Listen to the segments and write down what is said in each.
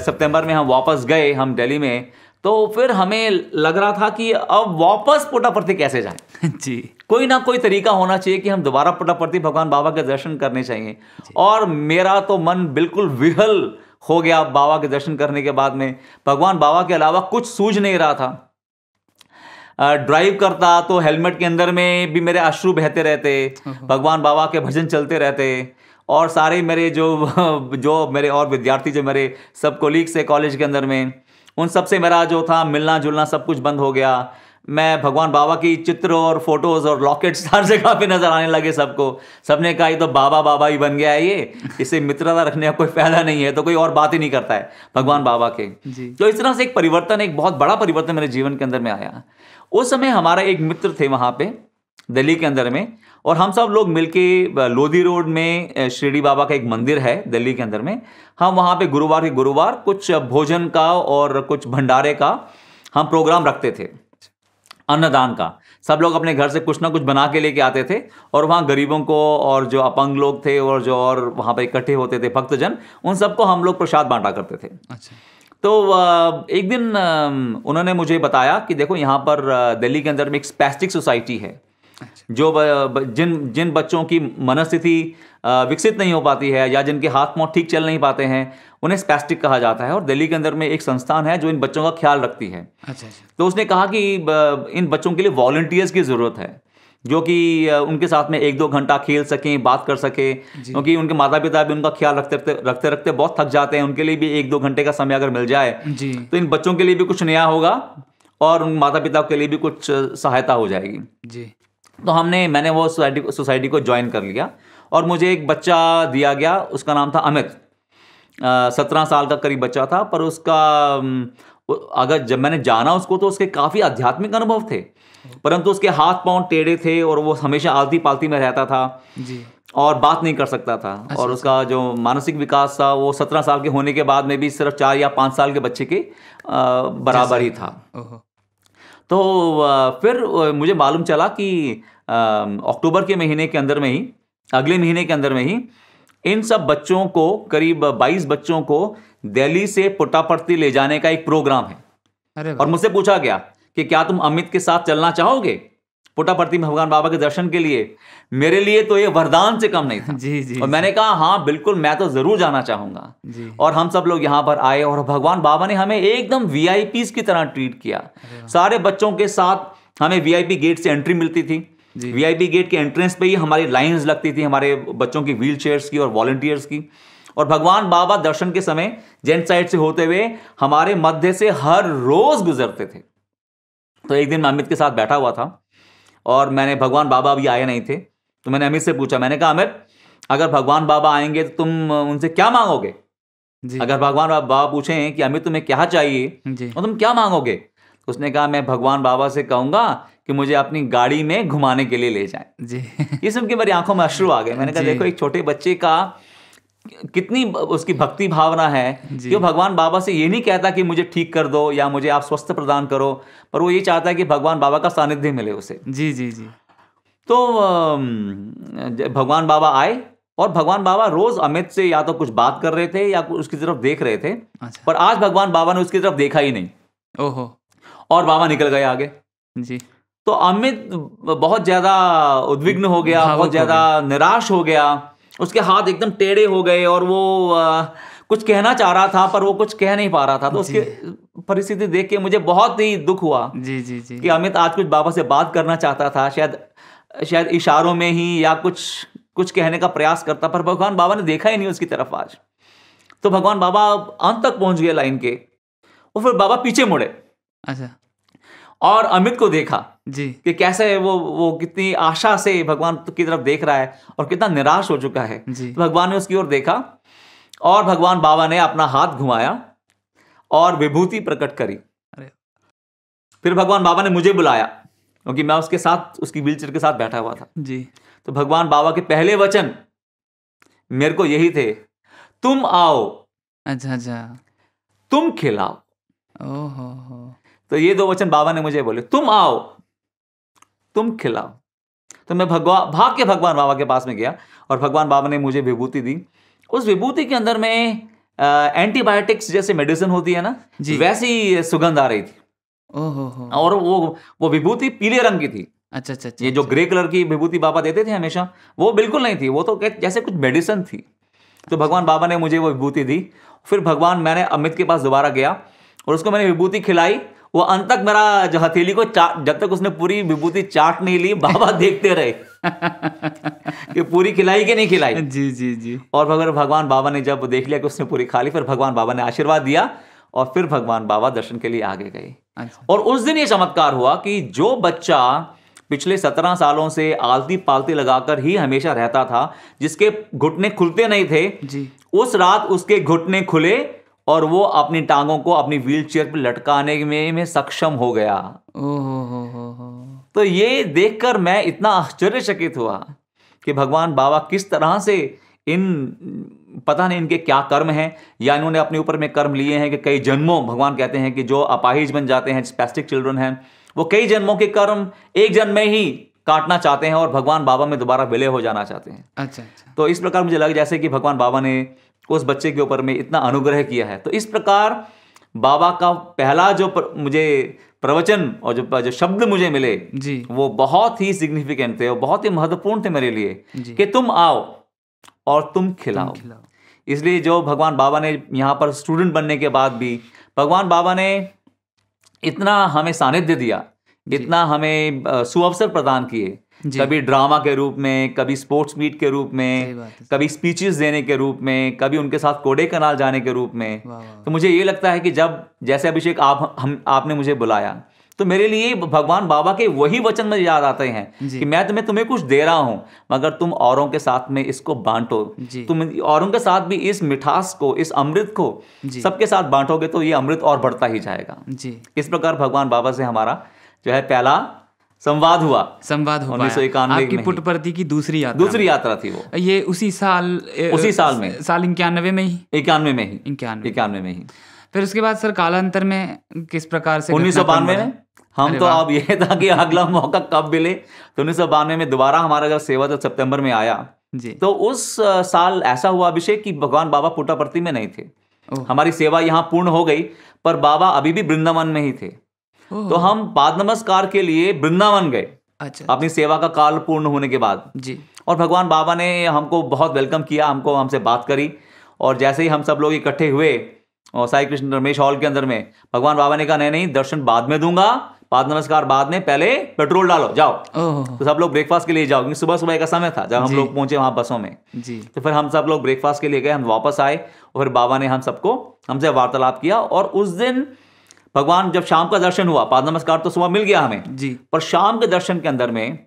सितंबर में हम वापस गए हम दिल्ली में, तो फिर हमें लग रहा था कि अब वापस पुट्टपर्थी कैसे जाएं। जी। कोई ना कोई तरीका होना चाहिए कि हम दोबारा पुट्टपर्थी भगवान बाबा के दर्शन करने चाहिए। और मेरा तो मन बिल्कुल विहल हो गया बाबा के दर्शन करने के बाद में। भगवान बाबा के अलावा कुछ सूझ नहीं रहा था। ड्राइव करता तो हेलमेट के अंदर में भी मेरे अश्रु बहते रहते, भगवान बाबा के भजन चलते रहते, और सारे मेरे जो मेरे और विद्यार्थी जो मेरे सब कोलीग्स थे कॉलेज के अंदर में, उन सब से मेरा जो था मिलना जुलना सब कुछ बंद हो गया। मैं भगवान बाबा की चित्र और फोटोज और लॉकेट्स हर जगह पे नजर आने लगे सबको। सबने कहा ये तो बाबा बाबा ही बन गया है, ये इससे मित्रता रखने का कोई फायदा नहीं है, तो कोई और बात ही नहीं करता है भगवान बाबा के। तो इस तरह से एक परिवर्तन, एक बहुत बड़ा परिवर्तन मेरे जीवन के अंदर में आया। उस समय हमारा एक मित्र थे वहां पे दिल्ली के अंदर में, और हम सब लोग मिलके लोधी रोड में शिरडी बाबा का एक मंदिर है दिल्ली के अंदर में, हम वहाँ पे गुरुवार के गुरुवार कुछ भोजन का और कुछ भंडारे का हम प्रोग्राम रखते थे, अन्नदान का। सब लोग अपने घर से कुछ ना कुछ बना के लेके आते थे, और वहाँ गरीबों को और जो अपंग लोग थे और जो और वहाँ पे इकट्ठे होते थे भक्तजन, उन सबको हम लोग प्रसाद बांटा करते थे। अच्छा। तो एक दिन उन्होंने मुझे बताया कि देखो यहाँ पर दिल्ली के अंदर में एक स्पैस्टिक सोसाइटी है। जो जिन बच्चों की मनस्थिति विकसित नहीं हो पाती है या जिनके हाथ पांव ठीक चल नहीं पाते हैं, उन्हें स्पैस्टिक कहा जाता है, और दिल्ली के अंदर में एक संस्थान है जो इन बच्चों का ख्याल रखती है। अच्छा। तो उसने कहा कि इन बच्चों के लिए वॉलंटियर्स की ज़रूरत है, जो कि उनके साथ में 1-2 घंटा खेल सकें, बात कर सके, क्योंकि उनके माता पिता भी उनका ख्याल रखते रखते बहुत थक जाते हैं। उनके लिए भी 1-2 घंटे का समय अगर मिल जाए तो इन बच्चों के लिए भी कुछ नया होगा और उन माता पिता के लिए भी कुछ सहायता हो जाएगी जी। तो मैंने वो सोसाइटी को ज्वाइन कर लिया, और मुझे एक बच्चा दिया गया, उसका नाम था अमित। 17 साल का करीब बच्चा था, पर उसका अगर जब मैंने जाना उसको तो उसके काफ़ी आध्यात्मिक अनुभव थे, परंतु उसके हाथ पांव टेढ़े थे और वो हमेशा आलती पालती में रहता था जी, और बात नहीं कर सकता था। अच्छा, और उसका जो मानसिक विकास था वो 17 साल के होने के बाद में भी सिर्फ 4 या 5 साल के बच्चे के बराबर ही था। तो फिर मुझे मालूम चला कि अक्टूबर के महीने के अंदर में ही, अगले महीने के अंदर में ही, इन सब बच्चों को, करीब 22 बच्चों को दिल्ली से पुट्टपर्थी ले जाने का एक प्रोग्राम है। और मुझसे पूछा गया कि क्या तुम अमित के साथ चलना चाहोगे पुट्टपर्थी में भगवान बाबा के दर्शन के लिए। मेरे लिए तो ये वरदान से कम नहीं था जी, और मैंने कहा हाँ बिल्कुल, मैं तो जरूर जाना चाहूंगा। और हम सब लोग यहाँ पर आए और भगवान बाबा ने हमें एकदम वीआईपीज़ की तरह ट्रीट किया। सारे बच्चों के साथ हमें वीआईपी गेट से एंट्री मिलती थी। वीआईपी गेट के एंट्रेंस पे ही हमारी लाइंस लगती थी, हमारे बच्चों की व्हील चेयर्स की और वॉलंटियर्स की। और भगवान बाबा दर्शन के समय जेंट साइड से होते हुए हमारे मध्य से हर रोज गुजरते थे। तो एक दिन मैं अमित के साथ बैठा हुआ था और भगवान बाबा अभी आए नहीं थे, तो मैंने अमित से पूछा, मैंने कहा अमित, अगर भगवान बाबा आएंगे तो तुम उनसे क्या मांगोगे? अगर भगवान बाबा पूछें कि अमित तुम्हें क्या चाहिए तो तुम क्या मांगोगे? तो उसने कहा मैं भगवान बाबा से कहूंगा कि मुझे अपनी गाड़ी में घुमाने के लिए ले जाएं जी। ये सुन के मेरी आंखों में अश्रु आ गए। मैंने कहा देखो, एक छोटे बच्चे का कितनी उसकी भक्ति भावना है कि वो भगवान बाबा से ये नहीं कहता कि मुझे ठीक कर दो या मुझे आप स्वस्थ प्रदान करो, पर वो ये चाहता है कि भगवान बाबा का सानिध्य मिले उसे। जी जी जी। तो भगवान बाबा आए और भगवान बाबा रोज अमित से या तो कुछ बात कर रहे थे या उसकी तरफ देख रहे थे। अच्छा। पर आज भगवान बाबा ने उसकी तरफ देखा ही नहीं। ओहो। और बाबा निकल गए आगे जी। तो अमित बहुत ज्यादा उद्विग्न हो गया, बहुत ज्यादा निराश हो गया, उसके हाथ एकदम टेढ़े हो गए और वो कुछ कहना चाह रहा था पर वो कुछ कह नहीं पा रहा था। तो उसकी परिस्थिति देख के मुझे बहुत ही दुख हुआ जी जी जी, कि अमित आज कुछ बाबा से बात करना चाहता था, शायद इशारों में ही या कुछ कहने का प्रयास करता, पर भगवान बाबा ने देखा ही नहीं उसकी तरफ आज। तो भगवान बाबा अंत तक पहुंच गए लाइन के, और फिर बाबा पीछे मुड़े। अच्छा। और अमित को देखा जी कि कैसे वो कितनी आशा से भगवान की तरफ देख रहा है और कितना निराश हो चुका है जी। तो भगवान ने उसकी ओर देखा और भगवान बाबा ने अपना हाथ घुमाया और विभूति प्रकट करी। फिर भगवान बाबा ने मुझे बुलाया क्योंकि मैं उसके साथ, उसकी व्हीलचेयर के साथ बैठा हुआ था जी। तो भगवान बाबा के पहले वचन मेरे को यही थे, तुम आओ। अच्छा अच्छा। तुम खिलाओ। ओहो। तो ये 2 वचन बाबा ने मुझे बोले, तुम आओ, तुम खिलाओ। तो मैं भाग के भगवान बाबा के पास में गया और भगवान बाबा ने मुझे विभूति दी। उस विभूति के अंदर में एंटीबायोटिक्स जैसे मेडिसिन होती है ना, जी। वैसी सुगंध आ रही थी। ओहो। और वो विभूति पीले रंग की थी। अच्छा अच्छा अच्छा। ये जो ग्रे कलर की विभूति बाबा देते थे हमेशा, वो बिल्कुल नहीं थी, वो तो जैसे कुछ मेडिसिन थी। तो भगवान बाबा ने मुझे वो विभूति दी। फिर मैंने अमित के पास दोबारा गया और उसको मैंने विभूति खिलाई। वो अंत तक मेरा जो हथेली को जब तक उसने पूरी विभूति चाट नहीं ली, बाबा देखते रहे कि पूरी खिलाई कि नहीं खिलाई। जी जी जी। और भगवान बाबा ने जब देख लिया कि उसने पूरी खा ली, फिर भगवान बाबा ने आशीर्वाद दिया और फिर भगवान बाबा दर्शन के लिए आगे गए। अच्छा। और उस दिन ये चमत्कार हुआ कि जो बच्चा पिछले 17 सालों से आलती पालती लगाकर ही हमेशा रहता था, जिसके घुटने खुलते नहीं थे जी। उस रात उसके घुटने खुले और वो अपनी टांगों को अपनी व्हीलचेयर पर लटकाने में सक्षम हो गया। ओहो। तो ये देखकर मैं इतना आश्चर्यचकित हुआ कि भगवान बाबा किस तरह से पता नहीं इनके क्या कर्म हैं, या इन्होंने अपने ऊपर में कर्म लिए हैं कि कई जन्मों, भगवान कहते हैं कि जो अपाहिज बन जाते हैं, स्पैस्टिक चिल्ड्रन हैं, वो कई जन्मों के कर्म एक जन्म में ही काटना चाहते हैं और भगवान बाबा में दोबारा विलय हो जाना चाहते हैं। अच्छा अच्छा। तो इस प्रकार मुझे लगा जैसे कि भगवान बाबा ने उस बच्चे के ऊपर में इतना अनुग्रह किया है। तो इस प्रकार बाबा का पहला जो मुझे प्रवचन और जो शब्द मुझे मिले जी, वो बहुत ही सिग्निफिकेंट थे और बहुत ही महत्वपूर्ण थे मेरे लिए कि तुम आओ और तुम खिलाओ। इसलिए जो भगवान बाबा ने यहाँ पर स्टूडेंट बनने के बाद भी भगवान बाबा ने इतना हमें सानिध्य दिया, इतना हमें सुअवसर प्रदान किए, कभी ड्रामा के रूप में, कभी स्पोर्ट्स मीट के रूप में, कभी स्पीचेस देने के रूप में, कभी उनके साथ कोडे कनाल जाने के रूप में। तो मुझे ये लगता है कि जब जैसे अभिषेक आपने मुझे बुलाया तो मेरे लिए भगवान बाबा के वही वचन मुझे याद आते हैं कि मैं तुम्हें कुछ दे रहा हूं, मगर तुम औरों के साथ में इसको बांटो। तुम औरों के साथ भी इस मिठास को, इस अमृत को सबके साथ बांटोगे तो ये अमृत और बढ़ता ही जाएगा। इस प्रकार भगवान बाबा से हमारा जो है पहला संवाद हुआ 1991 आपकी पुट्टपर्ती की दूसरी यात्रा थी वो। ये उसी साल में 91 में ही 91 में ही। फिर उसके बाद सर कालांतर में किस प्रकार से 1992 में हम तो अब ये था कि अगला मौका कब मिले, तो 1992 में दोबारा हमारा जब सेवा तो सितंबर में आया जी। तो उस साल ऐसा हुआ अभिषेक कि भगवान बाबा पुट्टपर्ती में नहीं थे। हमारी सेवा यहाँ पूर्ण हो गई पर बाबा अभी भी वृंदावन में ही थे। तो हम पाद नमस्कार के लिए वृंदावन गए। अच्छा। अपनी सेवा का काल पूर्ण होने के बाद जी। और भगवान बाबा ने हमको बहुत वेलकम किया, हमसे बात करी। और जैसे ही हम सब लोग इकट्ठे हुए और साई कृष्ण रमेश हॉल के अंदर में, भगवान बाबा ने कहा नहीं दर्शन बाद में दूंगा, पाद नमस्कार बाद में, पहले पेट्रोल डालो जाओ। तो सब लोग ब्रेकफास्ट के लिए जाओ, क्योंकि सुबह सुबह का समय था जब हम लोग पहुंचे वहां बसों में जी। तो फिर हम सब लोग ब्रेकफास्ट के लिए गए, हम वापस आए और फिर बाबा ने हमसे वार्तालाप किया। और उस दिन भगवान जब शाम का दर्शन हुआ, पाद नमस्कार तो सुबह मिल गया हमें जी, पर शाम के दर्शन के अंदर में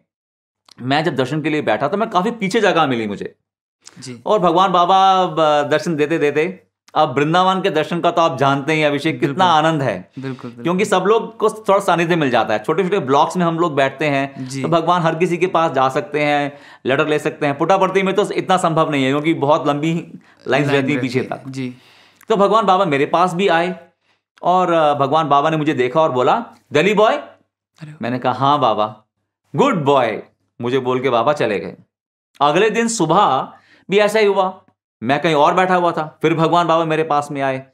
मैं जब दर्शन के लिए बैठा तो मैं काफी पीछे जगह मिली मुझे जी। और भगवान बाबा दर्शन देते देते, अब वृंदावन के दर्शन का तो आप जानते हैं अभिषेक कितना आनंद है। बिल्कुल। क्योंकि सब लोग को थोड़ा सानिध्य मिल जाता है, छोटे छोटे ब्लॉक्स में हम लोग बैठते हैं तो भगवान हर किसी के पास जा सकते हैं, लेटर ले सकते हैं। पुट्टपर्ती में तो इतना संभव नहीं है क्योंकि बहुत लंबी लाइन रहती है पीछे तक जी। तो भगवान बाबा मेरे पास भी आए और भगवान बाबा ने मुझे देखा और बोला दिल्ली बॉय। मैंने कहा हाँ बाबा। गुड बॉय मुझे बोल के बाबा चले गए। अगले दिन सुबह भी ऐसा ही हुआ, मैं कहीं और बैठा हुआ था, फिर भगवान बाबा मेरे पास में आए,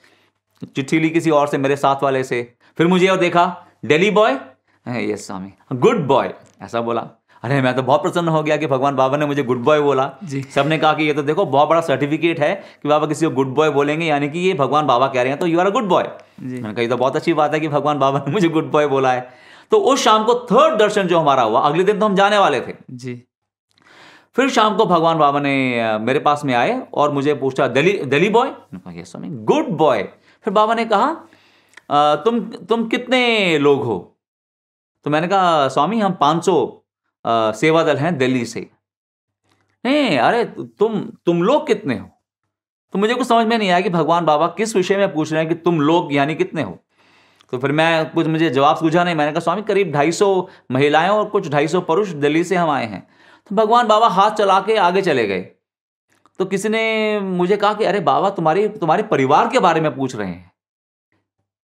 चिट्ठी ली किसी और से, मेरे साथ वाले से। फिर मुझे और देखा दिल्ली बॉय, यस स्वामी, गुड बॉय ऐसा बोला। अरे मैं तो बहुत प्रसन्न हो गया कि भगवान बाबा ने मुझे गुड बॉय बोला। सबने कहा कि ये तो देखो बहुत बड़ा सर्टिफिकेट है कि बाबा किसी को गुड बॉय बोलेंगे, यानी कि ये भगवान बाबा कह रहे हैं तो you are a good boy. मैंने कहा ये तो बहुत अच्छी बात है कि भगवान बाबा ने मुझे गुड बॉय बोला है। तो उस शाम को थर्ड दर्शन जो हमारा हुआ, अगले दिन तो हम जाने वाले थे जी। फिर शाम को भगवान बाबा ने मेरे पास में आए और मुझे पूछा दिल्ली बॉय, यस स्वामी, गुड बॉय। फिर बाबा ने कहा तुम कितने लोग हो? तो मैंने कहा स्वामी हम 500 सेवा दल हैं दिल्ली से। नहीं अरे तुम लोग कितने हो? तो मुझे कुछ समझ में नहीं आया कि भगवान बाबा किस विषय में पूछ रहे हैं कि तुम लोग यानी कितने हो। तो फिर मुझे जवाब सूझा नहीं। मैंने कहा स्वामी करीब 250 महिलाएं और कुछ 250 पुरुष दिल्ली से हम आए हैं। तो भगवान बाबा हाथ चला के आगे चले गए। तो किसी ने मुझे कहा कि अरे बाबा तुम्हारे परिवार के बारे में पूछ रहे हैं।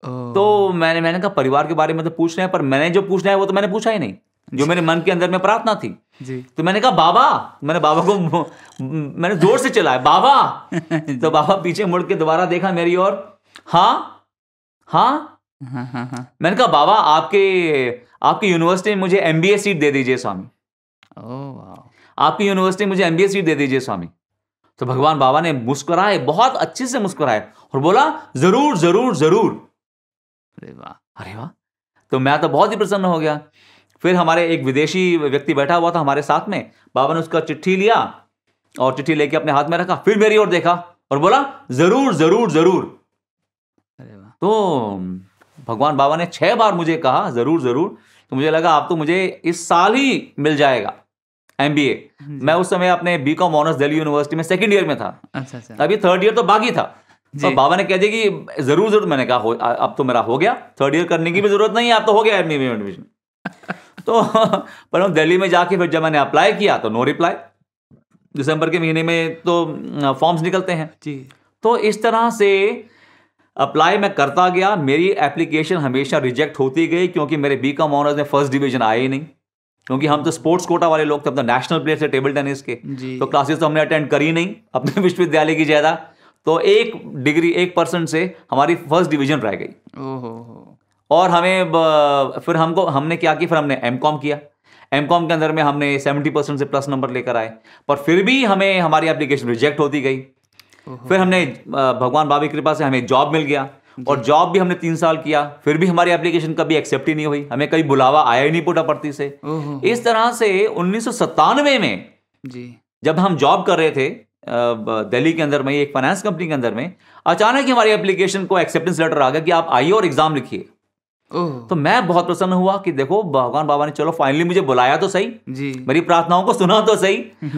तो मैंने कहा परिवार के बारे में तो पूछ रहे हैं, पर मैंने जो पूछना है वो तो मैंने पूछा ही नहीं, जो मेरे मन के अंदर में प्रार्थना थी जी। तो मैंने कहा बाबा, मैंने बाबा को मैंने जोर से चिल्लाया बाबा। तो बाबा पीछे मुड़ के दोबारा देखा मेरी ओर, हाँ हाँ। मैंने कहा बाबा आपकी यूनिवर्सिटी में मुझे MBA सीट दे दीजिए स्वामी, आपकी यूनिवर्सिटी में मुझे MBA सीट दे दीजिए स्वामी। तो भगवान बाबा ने मुस्कुराए, बहुत अच्छे से मुस्कुराए और बोला जरूर जरूर जरूर। अरे वाह, अरे वाह। तो मैं तो बहुत ही प्रसन्न हो गया। फिर हमारे एक विदेशी व्यक्ति बैठा हुआ था हमारे साथ में, बाबा ने उसका चिट्ठी लिया और चिट्ठी लेके अपने हाथ में रखा, फिर मेरी ओर देखा और बोला जरूर जरूर जरूर। अरे वाह। तो भगवान बाबा ने 6 बार मुझे कहा जरूर जरूर, तो मुझे लगा अब तो मुझे इस साल ही मिल जाएगा MBA। मैं उस समय अपने BCom ऑनर्स दिल्ली यूनिवर्सिटी में 2nd ईयर में था। अच्छा। अभी 3rd ईयर तो बाकी था। तो बाबा ने कह दिया कि जरूर जरूर। मैंने कहा अब तो मेरा हो गया, 3rd ईयर करने की भी जरूरत नहीं है, अब तो हो गया एडमिशन। तो पर हम दिल्ली में जाके फिर जब मैंने अप्लाई किया तो नो रिप्लाई। दिसंबर के महीने में तो फॉर्म्स निकलते हैं जी। तो इस तरह से अप्लाई मैं करता गया, मेरी एप्लीकेशन हमेशा रिजेक्ट होती गई क्योंकि मेरे BCom ऑनर्स में 1st डिवीजन आए ही नहीं, क्योंकि हम तो स्पोर्ट्स कोटा वाले लोग थे, अब तो नेशनल प्लेयर थे टेबल टेनिस के। तो क्लासेस तो हमने अटेंड करी नहीं अपने विश्वविद्यालय की ज्यादा, तो 1% से हमारी 1st डिवीजन रह गई। और हमें फिर हमने क्या किया, फिर हमने M.Com किया। M.Com के अंदर में हमने 70% से प्लस नंबर लेकर आए, पर फिर भी हमें हमारी एप्लीकेशन रिजेक्ट होती गई। फिर हमने भगवान बाबा की कृपा से हमें जॉब मिल गया और जॉब भी हमने 3 साल किया, फिर भी हमारी एप्लीकेशन कभी एक्सेप्ट ही नहीं हुई, हमें कभी बुलावा आया ही नहीं पुट्टापर्थी से। इस तरह से 1997 में जी जब हम जॉब कर रहे थे दिल्ली के अंदर में एक फाइनेंस कंपनी के अंदर में, अचानक हमारी एप्लीकेशन को एक्सेप्टेंस लेटर आ गया कि आप आइए और एग्जाम लिखिए। तो मैं बहुत प्रसन्न हुआ कि देखो भगवान बाबा ने चलो फाइनली मुझे बुलाया तो सही जी, मेरी प्रार्थनाओं को सुना तो सही।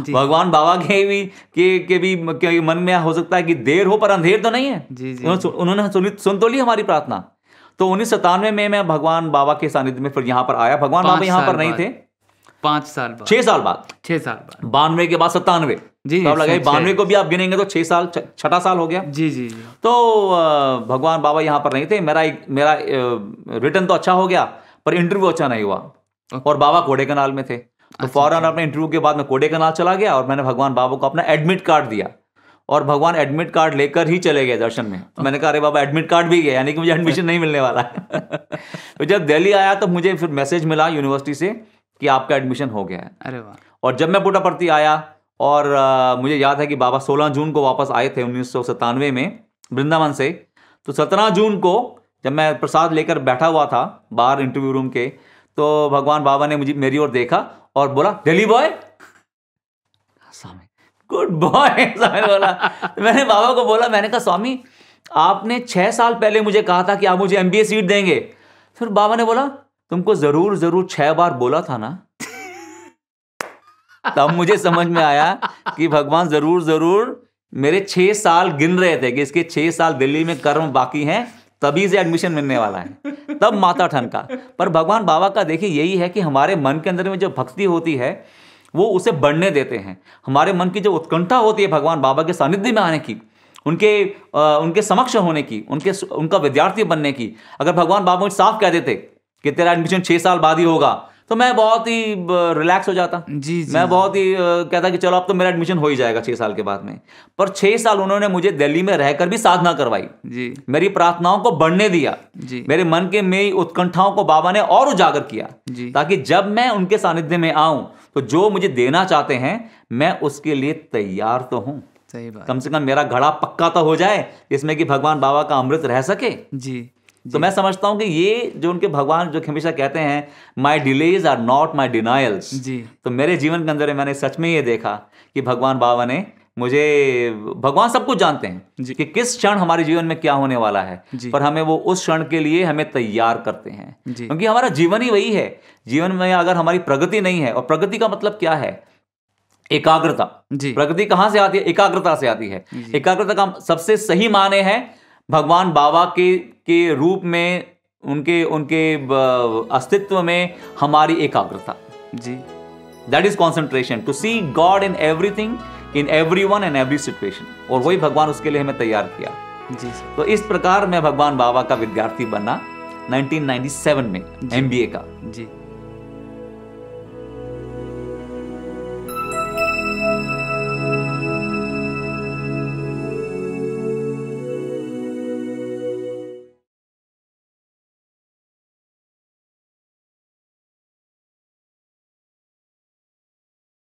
भगवान बाबा के भी मन में हो सकता है कि देर हो पर अंधेर तो नहीं है जी, उन्होंने सुन तो ली हमारी प्रार्थना। तो 1997 में मैं भगवान बाबा के सानिध्य में फिर यहाँ पर आया। भगवान बाबा यहाँ पर नहीं थे, 5 साल बाद 6 साल बाद 92 के बाद 97 जी, तो अब लगा 92 को भी आप गिनेंगे तो 6 साल, 6ठा साल हो गया जी जी। तो भगवान बाबा यहाँ पर नहीं थे। मेरा रिटर्न तो अच्छा हो गया पर इंटरव्यू अच्छा नहीं हुआ और बाबा कोडेकनाल में थे। तो फौरन अपने इंटरव्यू के बाद मैं कोडेकनाल चला गया और मैंने भगवान बाबा को अपना एडमिट कार्ड दिया और भगवान एडमिट कार्ड लेकर ही चले गए दर्शन में। तो मैंने कहा अरे बाबा एडमिट कार्ड भी गया, यानी कि मुझे एडमिशन नहीं मिलने वाला है। तो जब दिल्ली आया तो मुझे फिर मैसेज मिला यूनिवर्सिटी से कि आपका एडमिशन हो गया है। अरे वाह। और जब मैं पुट्टापर्थी आया और मुझे याद है कि बाबा 16 जून को वापस आए थे 1997 में वृंदावन से। तो 17 जून को जब मैं प्रसाद लेकर बैठा हुआ था बाहर इंटरव्यू रूम के, तो भगवान बाबा ने मेरी ओर देखा और बोला दिल्ली बॉय, स्वामी गुड बॉय स्वामी बोला। मैंने बाबा को बोला, मैंने कहा स्वामी आपने 6 साल पहले मुझे कहा था कि आप मुझे MBA सीट देंगे। फिर बाबा ने बोला तुमको जरूर जरूर 6 बार बोला था ना। तब मुझे समझ में आया कि भगवान जरूर जरूर मेरे 6 साल गिन रहे थे कि इसके 6 साल दिल्ली में कर्म बाकी हैं, तभी से एडमिशन मिलने वाला है। तब माथा ठनका। पर भगवान बाबा का देखिए यही है कि हमारे मन के अंदर में जो भक्ति होती है वो उसे बढ़ने देते हैं। हमारे मन की जो उत्कंठा होती है भगवान बाबा के सानिध्य में आने की, उनके समक्ष होने की, उनका विद्यार्थी बनने की, अगर भगवान बाबा मुझे साफ कह देते कि तेरा एडमिशन 6 साल बाद ही होगा तो मैं बहुत ही रिलैक्स हो जाता जी, मैं बहुत ही कहता कि चलो अब तो मेरा एडमिशन हो ही जाएगा 6 साल के बाद में। पर 6 साल उन्होंने मुझे दिल्ली में रहकर भी साधना करवाई जी, मेरी प्रार्थनाओं को बढ़ने दिया जी, मेरे मन के मेरी उत्कंठाओं को बाबा ने और उजागर किया जी, ताकि जब मैं उनके सानिध्य में आऊं तो जो मुझे देना चाहते हैं मैं उसके लिए तैयार तो हूं। सही बात। कम से कम मेरा घड़ा पक्का तो हो जाए जिसमें कि भगवान बाबा का अमृत रह सके जी। तो मैं समझता हूं कि ये जो उनके भगवान जो हमेशा कहते हैं my delays are not my denials जी, तो मेरे जीवन के अंदर मैंने सच में ये देखा कि भगवान बाबा ने मुझे, भगवान सब कुछ जानते हैं कि किस क्षण हमारे जीवन में क्या होने वाला है, पर हमें वो उस क्षण के लिए हमें तैयार करते हैं क्योंकि हमारा जीवन ही वही है। जीवन में अगर हमारी प्रगति नहीं है, और प्रगति का मतलब क्या है, एकाग्रता। प्रगति कहां से आती है? एकाग्रता से आती है। एकाग्रता का सबसे सही माने है भगवान बाबा के रूप में, उनके अस्तित्व में हमारी एकाग्रता जी, that is concentration to see God in everything, in everyone and every situation. और वही भगवान उसके लिए हमें तैयार किया। जी सर। तो इस प्रकार मैं भगवान बाबा का विद्यार्थी बना 1997 में MBA का। जी